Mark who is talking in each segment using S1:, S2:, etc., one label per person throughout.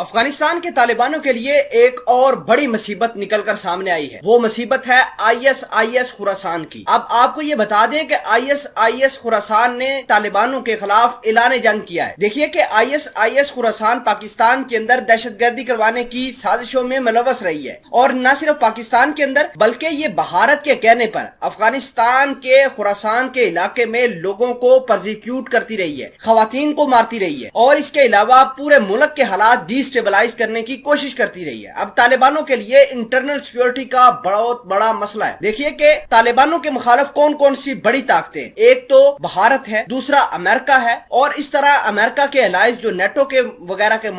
S1: अफगानिस्तान के तालिबानों के लिए एक और बड़ी मुसीबत निकलकर सामने आई है। वो मुसीबत है आईएसआईएस खुरासान की। अब आपको ये बता दें कि आईएसआईएस खुरासान ने तालिबानों के खिलाफ ऐलान जंग किया है। देखिए कि आईएसआईएस खुरासान पाकिस्तान के अंदर दहशतगर्दी करवाने की साजिशों में मुलव्वस रही है, और न सिर्फ पाकिस्तान के अंदर बल्कि ये भारत के कहने पर अफगानिस्तान के खुरासान के इलाके में लोगों को परसिक्यूट करती रही है, खवातीन को मारती रही है, और इसके अलावा पूरे मुल्क के हालात डिस्टेबलाइज करने की कोशिश करती रही है। अब तालिबानों के लिए इंटरनल सिक्योरिटी का बहुत बड़ा मसला है। देखिए कि तालिबानों के मुखालिफ कौन कौन सी बड़ी ताकतें, एक तो भारत है, दूसरा अमेरिका है, और इस तरह अमेरिका के अलायंस जो नेटो के वगैरह के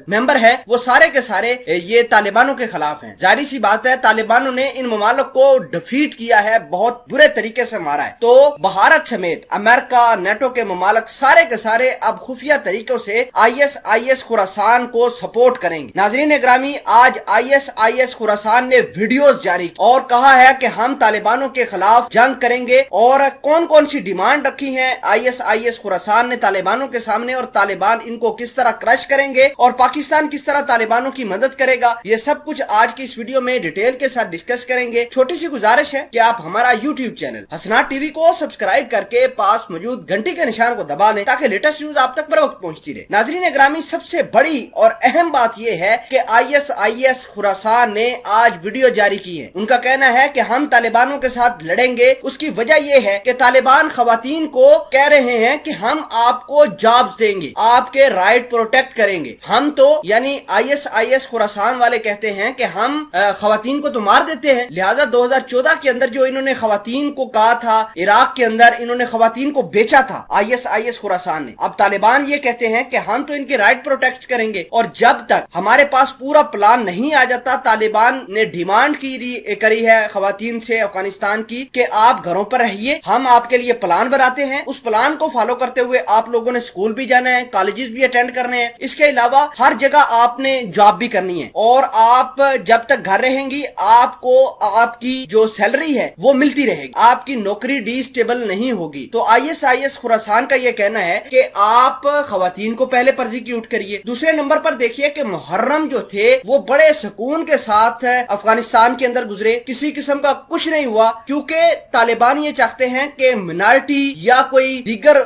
S1: मेंबर है, वो सारे के सारे ये तालिबानों के खिलाफ हैं। जाहिर सी बात है तालिबानों ने इन ममालिक को डिफीट किया है, बहुत बुरे तरीके से मारा है। तो भारत समेत अमेरिका, नेटो के ममालिक सारे के सारे अब खुफिया तरीकों से आईएसआईएस खुरासान को सपोर्ट करेंगे। नाज़रीन ग्रामी, आज आईएसआईएस खुरासान ने वीडियोस जारी की और कहा है कि हम तालिबानों के खिलाफ जंग करेंगे, और कौन कौन सी डिमांड रखी है आईएसआईएस खुरासान ने तालिबानों के सामने, और तालिबान इनको किस तरह क्रश करेंगे, और पाकिस्तान किस तरह तालिबानों की मदद करेगा। ये सब कुछ आज की इस वीडियो में डिटेल के साथ डिस्कस करेंगे। छोटी सी गुजारिश है कि आप हमारा यूट्यूब चैनल हसनाट टीवी को सब्सक्राइब करके पास मौजूद घंटी के निशान को दबा दें ताकि लेटेस्ट न्यूज आप तक बर वक्त पहुंचती रहे। नाज़रीन ग्रामी, सबसे बड़ी और अहम बात यह है कि आईएसआईएस खुरासान ने आज वीडियो जारी की है। उनका कहना है कि हम तालिबानों के साथ लड़ेंगे। उसकी वजह यह है कि तालिबान खवातीन को कह रहे हैं कि हम आपको जॉब्स देंगे, आपके राइट प्रोटेक्ट करेंगे। हम तो यानी आईएसआईएस खुरासान वाले कहते हैं कि हम खवातीन को तो मार देते हैं, लिहाजा 2014 के अंदर जो इन्होंने खवातीन को कहा था, इराक के अंदर इन्होंने खवातीन को बेचा था आईएसआईएस खुरासान ने। अब तालिबान ये कहते हैं कि हम तो इनके राइट प्रोटेक्ट करेंगे, और जब तक हमारे पास पूरा प्लान नहीं आ जाता, तालिबान ने डिमांड करी है खवातीन से अफगानिस्तान की कि आप घरों पर रहिए, हम आपके लिए प्लान बनाते हैं, उस प्लान को फॉलो करते हुए आप लोगों ने स्कूल भी जाना है, कॉलेजेस भी अटेंड करने हैं, इसके अलावा हर जगह आपने जॉब भी करनी है, और आप जब तक घर रहेंगी आपको आपकी जो सैलरी है वो मिलती रहेगी, आपकी नौकरी डिस्टेबल नहीं होगी। तो आईएसआईएस खुरासान का यह कहना है कि आप खवातीन को पहले परसिक्यूट करिए। दूसरे नंबर पर देखिए कि मुहर्रम जो थे वो बड़े सुकून के साथ अफगानिस्तान के अंदर गुजरे, किसी किस्म का कुछ नहीं हुआ, क्योंकि तालिबान ये चाहते हैं कि मिनारिटी या कोई दीगर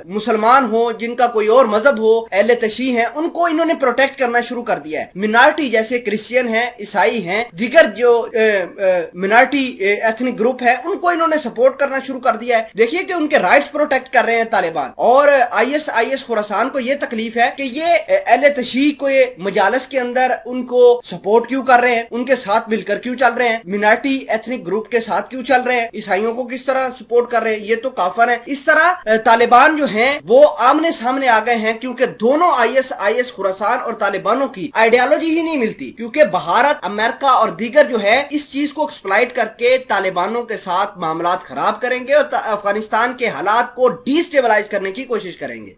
S1: मुसलमान हो, जिनका कोई और मजहब हो, अहले तशी हैं, उनको इन्होंने प्रोटेक्ट करना शुरू कर दिया है। मिनारिटी जैसे क्रिश्चियन हैं, ईसाई हैं, दीगर जो मिनारिटी एथनिक ग्रुप है, उनको इन्होंने सपोर्ट करना शुरू कर दिया है। देखिए कि उनके राइट्स प्रोटेक्ट कर रहे हैं तालिबान। और आईएसआईएस खुरासान को ये तकलीफ है कि ये अहले तशी को मजालस के अंदर उनको सपोर्ट क्यों कर रहे हैं, उनके साथ मिलकर क्यों चल रहे हैं, मिनारिटी एथनिक ग्रुप के साथ क्यों चल रहे हैं, ईसाइयों को किस तरह सपोर्ट कर रहे हैं, ये तो काफर है। इस तरह तालिबान जो हैं वो आमने सामने आ गए हैं, क्योंकि दोनों आईएसआईएस खुरासान और तालिबानों की आइडियोलॉजी ही नहीं मिलती, क्योंकि भारत, अमेरिका और दीगर जो है इस चीज को एक्सप्लॉइट करके तालिबानों के साथ मामलात खराब करेंगे और अफगानिस्तान के हालात को डिस्टेबलाइज करने की कोशिश करेंगे।